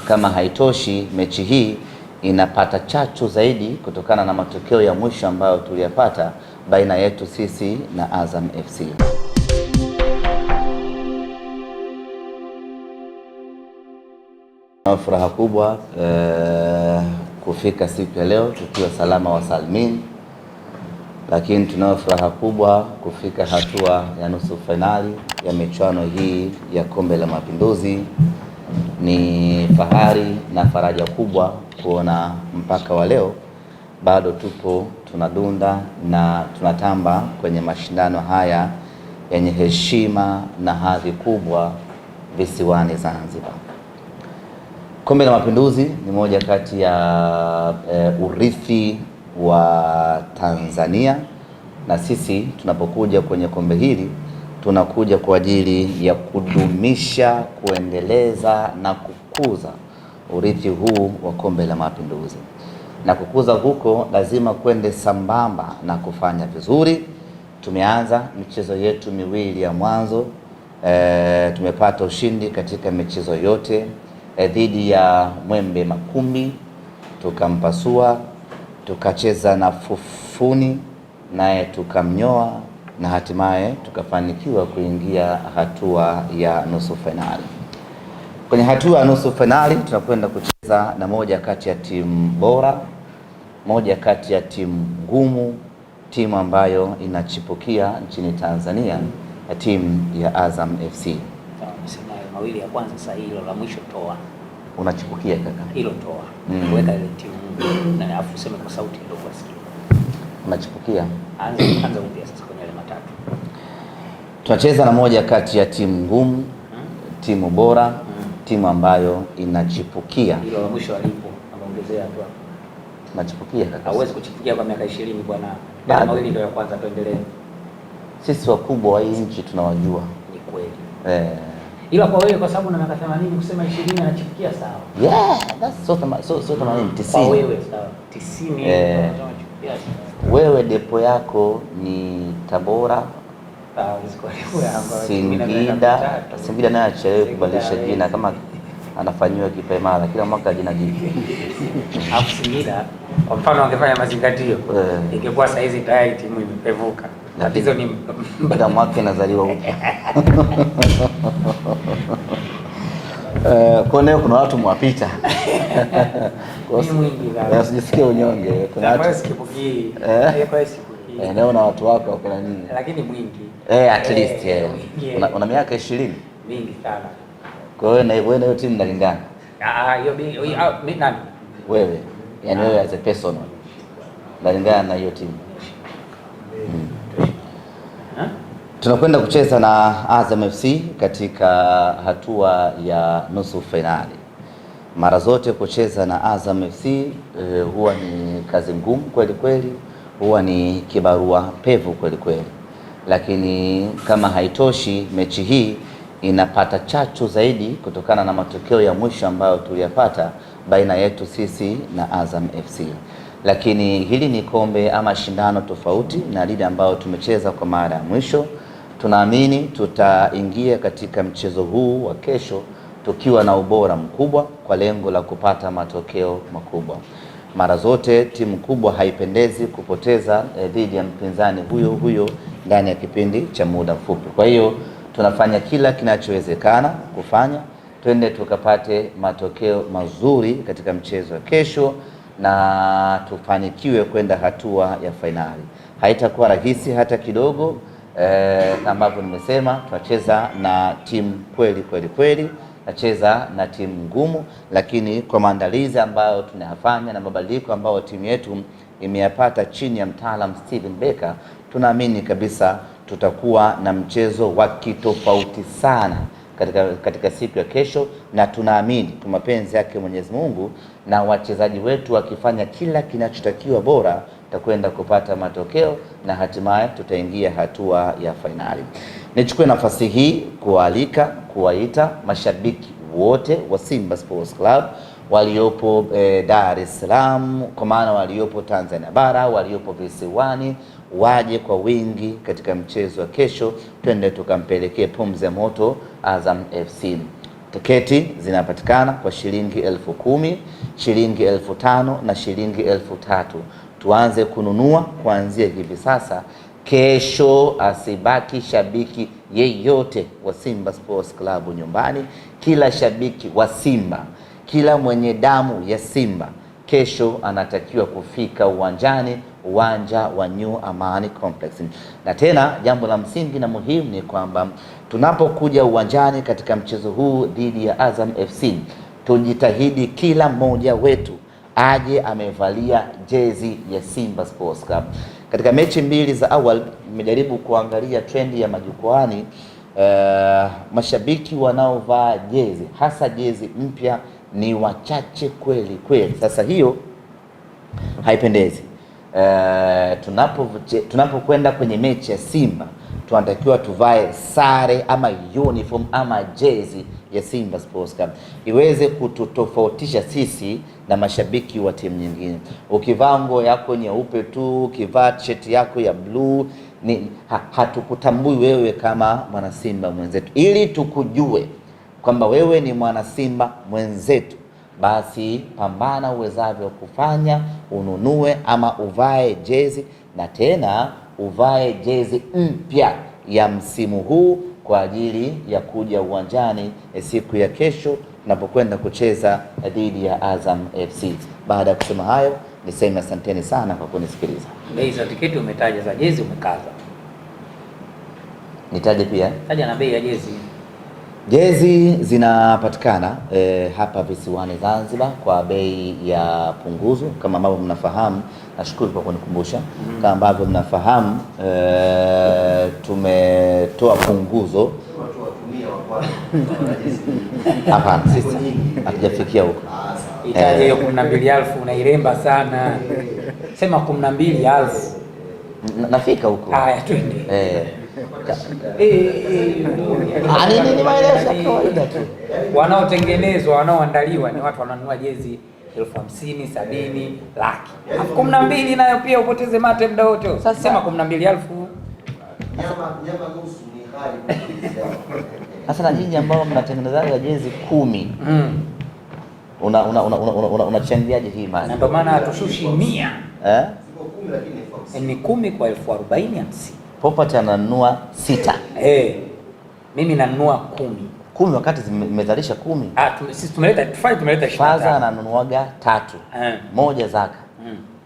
kama haitoshi, mechi hii inapata chachu zaidi kutokana na matokeo ya mwisho ambayo tuliyapata baina yetu sisi na Azam FC. Furaha kubwa kufika siku ya leo tukiwa salama wa salmin, lakini tunayo furaha kubwa kufika hatua ya nusu fainali ya michuano hii ya Kombe la Mapinduzi. Ni fahari na faraja kubwa kuona mpaka wa leo bado tupo tunadunda na tunatamba kwenye mashindano haya yenye heshima na hadhi kubwa visiwani Zanzibar. Kombe la Mapinduzi ni moja kati ya urithi wa Tanzania, na sisi tunapokuja kwenye kombe hili tunakuja kwa ajili ya kudumisha, kuendeleza na kukuza urithi huu wa Kombe la Mapinduzi. Na kukuza huko lazima kwende sambamba na kufanya vizuri. Tumeanza michezo yetu miwili ya mwanzo, tumepata ushindi katika michezo yote. Dhidi ya Mwembe Makumbi tukampasua, tukacheza na Fufuni naye tukamnyoa, na hatimaye tukafanikiwa kuingia hatua ya nusu fainali. Kwenye hatua ya nusu fainali tunakwenda kucheza na moja kati ya timu bora, moja kati ya timu ngumu, timu ambayo inachipukia nchini Tanzania, ya timu ya Azam FC. Mawili ya kwanza sasa, hilo la mwisho toa. Unachipukia kaka? Hilo toa. Weka ile timu na alafu useme kwa sauti ndio kusikia. Unachipukia. Anza upya sasa kwenye ile matatu. Tunacheza na moja kati ya timu ngumu, timu bora, timu ambayo inachipukia. Hilo la mwisho alipo, anaongezea tu hapo. Unachipukia kaka? Hauwezi kuchipukia kwa miaka 20 bwana. Bado mawili ndio ya kwanza, tuendelee. Sisi wakubwa wa hii nchi tunawajua. Ni kweli. Ila kwa wewe kwa sababu una miaka 80 kusema 20 anachipukia sawa. Yeah, that's so 80 90. Kwa wewe sawa. 90 wewe depo yako ni Tabora, Singida naye achelewe kubadilisha jina kama anafanyiwa kipaimara kila mwaka jina jipya. Hapo Singida kwa mfano angefanya mazingatio, ingekuwa saa hizi tayari timu imepevuka. Tatizo ni kila mwaka inazaliwa upya. Kwa leo kuna watu mwapita. Usijisikie unyonge. Kuna watu sikipukii. Leo na watu wako wako na nini? Lakini mwingi. At least una miaka 20. Mingi sana. Kwa hiyo na hiyo timu inalingana. Hiyo mimi nani? Wewe. Yaani wewe as a person inalingana na hiyo timu. Tunakwenda kucheza na Azam FC katika hatua ya nusu fainali. Mara zote kucheza na Azam FC huwa ni kazi ngumu kweli kweli, huwa ni kibarua pevu kweli kweli. Lakini kama haitoshi, mechi hii inapata chachu zaidi kutokana na matokeo ya mwisho ambayo tuliyapata baina yetu sisi na Azam FC. Lakini hili ni kombe ama shindano tofauti na lile ambao tumecheza kwa mara ya mwisho. Tunaamini tutaingia katika mchezo huu wa kesho tukiwa na ubora mkubwa kwa lengo la kupata matokeo makubwa. Mara zote timu kubwa haipendezi kupoteza dhidi ya mpinzani huyo huyo ndani ya kipindi cha muda mfupi. Kwa hiyo tunafanya kila kinachowezekana kufanya twende tukapate matokeo mazuri katika mchezo wa kesho na tufanikiwe kwenda hatua ya fainali. Haitakuwa rahisi hata kidogo. Ambavyo nimesema tunacheza na timu kweli, tunacheza na timu ngumu, lakini kwa maandalizi ambayo tunayafanya na mabadiliko ambayo timu yetu imeyapata chini ya mtaalamu Steven Becker, tunaamini kabisa tutakuwa na mchezo wa kitofauti sana katika siku ya kesho, na tunaamini kwa mapenzi yake Mwenyezi Mungu na wachezaji wetu wakifanya kila kinachotakiwa bora tutakwenda kupata matokeo na hatimaye tutaingia hatua ya fainali. Nichukue nafasi hii kuwaita mashabiki wote wa Simba Sports Club waliopo Dar es Salaam, kwa maana waliopo Tanzania bara, waliopo visiwani, waje kwa wingi katika mchezo wa kesho, twende tukampelekee pumzi ya moto Azam FC. Tiketi zinapatikana kwa shilingi 10,000, shilingi 5,000 na shilingi 3,000. Tuanze kununua kuanzia hivi sasa. Kesho asibaki shabiki yeyote wa Simba Sports Club nyumbani. Kila shabiki wa Simba, kila mwenye damu ya Simba kesho anatakiwa kufika uwanjani, uwanja wa New Amani Complex. Na tena jambo la msingi na muhimu ni kwamba tunapokuja uwanjani katika mchezo huu dhidi ya Azam FC, tujitahidi kila mmoja wetu aje amevalia jezi ya Simba Sports Club. Katika mechi mbili za awali nimejaribu kuangalia trendi ya majukwaani, mashabiki wanaovaa jezi hasa jezi mpya ni wachache kweli kweli. Sasa hiyo haipendezi. Tunapokwenda kwenye mechi ya Simba tunatakiwa tuvae sare ama uniform ama jezi ya Simba Sports Club iweze kututofautisha sisi na mashabiki wa timu nyingine. Ukivaa nguo yako nyeupe tu, ukivaa t-shirt yako ya blue, hatukutambui wewe kama mwana Simba mwenzetu. Ili tukujue kwamba wewe ni mwana Simba mwenzetu, basi pambana uwezavyo kufanya ununue ama uvae jezi, na tena uvae jezi mpya ya msimu huu kwa ajili ya kuja uwanjani siku ya kesho tunapokwenda kucheza dhidi ya Azam FC. Baada ya kusema hayo, niseme asanteni sana kwa kunisikiliza. Bei za tiketi umetaja, za jezi umekaza. Nitaje pia? Taja na bei ya jezi. Jezi zinapatikana hapa visiwani Zanzibar kwa bei ya punguzo kama ambavyo mnafahamu. Nashukuru kwa kunikumbusha. Kama ambavyo mnafahamu, tumetoa punguzo. Hapana, sisi hatujafikia huko. Itaje hiyo 12,000 unairemba sana. Sema 12,000. Nafika huko. Haya twende. Ni maelezo ya kawaida tu. Wanaotengenezwa, wanaoandaliwa ni watu wananunua jezi 50,000, 70, laki. 12 nayo pia upoteze mate muda wote. Sasa sema 12,000. Nyama nusu ni hali. Sasa na nyinyi ambao mnatengenezaga jezi 10, unachangiaje hii mali? Na ndio maana hatushushi 100. Siko 10 lakini ni 10 kwa 40,050. Popat ananunua 6. Mimi nanunua 10 wakati zimezalisha 10. Sisi tumeleta 25. Faza ananunuaga 3. Moja zaka.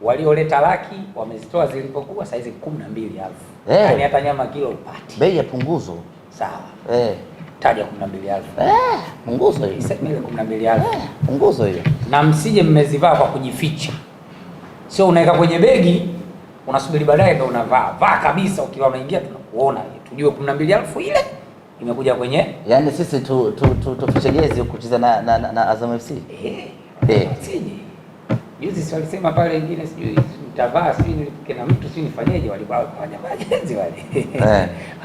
Walioleta laki wamezitoa zilipokuwa saizi 12,000. Yaani hata nyama kilo upati. Bei ya punguzo. Sawa. Taja 12,000. Punguzo hiyo. Sasa 12,000. Punguzo hiyo. Na msije mmezivaa kwa kujificha. Sio unaweka kwenye begi, unasubiri baadaye ndio unavaa. Vaa kabisa, ukiwa unaingia tunakuona. Tujue 12,000 ile imekuja kwenye. Yaani sisi tufiche jezi kucheza na Azam FC. Sije. Juzi si walisema pale wengine sijui mtavaa sijui nilipike na mtu sijui nifanyeje, walivaa jezi wale.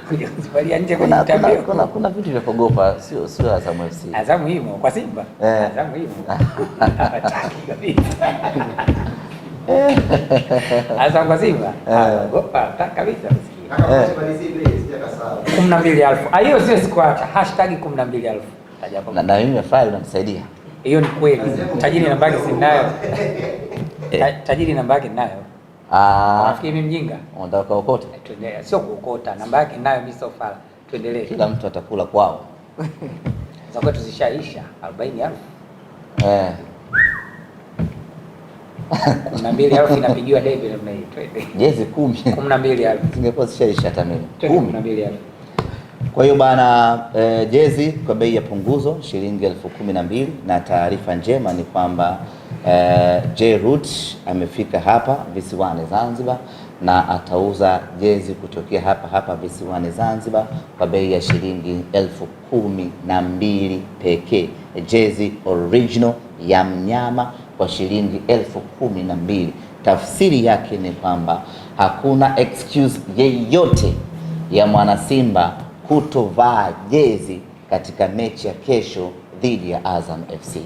Kuja kuzivalia nje kwenye mtandao. Kuna vitu vya kuogopa, sio Azam FC. Azam himo kwa Simba. Azam himo. Hataki kabisa. Azam kwa Simba. Ogopa, hataki kabisa. 12,000. Hiyo sio sikuacha. #12,000. Taja hapo. Na mimi nafurahi unamsaidia. Hiyo ni kweli. Tajiri namba yake sinayo. Tajiri namba yake ninayo. Nafikiri mimi mjinga. Unataka kuokota? Tuendelee. Sio kuokota. Namba yake ninayo mimi sio fala. Tuendelee. Kila mtu atakula kwao. Za kwetu zishaisha 40,000. 12,000 inapigiwa debe namna hii. Twende. Jezi 10. 12,000. Zingekuwa zishaisha hata mimi. 12,000. Kwa hiyo bana, jezi kwa bei ya punguzo shilingi 12,000, na taarifa njema ni kwamba J-Root amefika hapa visiwani Zanzibar na atauza jezi kutokea hapa visiwani Zanzibar kwa bei ya shilingi 12,000 pekee. Jezi original ya mnyama kwa shilingi 12,000. Tafsiri yake ni kwamba hakuna excuse yeyote ya mwana Simba kutovaa jezi katika mechi ya kesho dhidi ya Azam FC.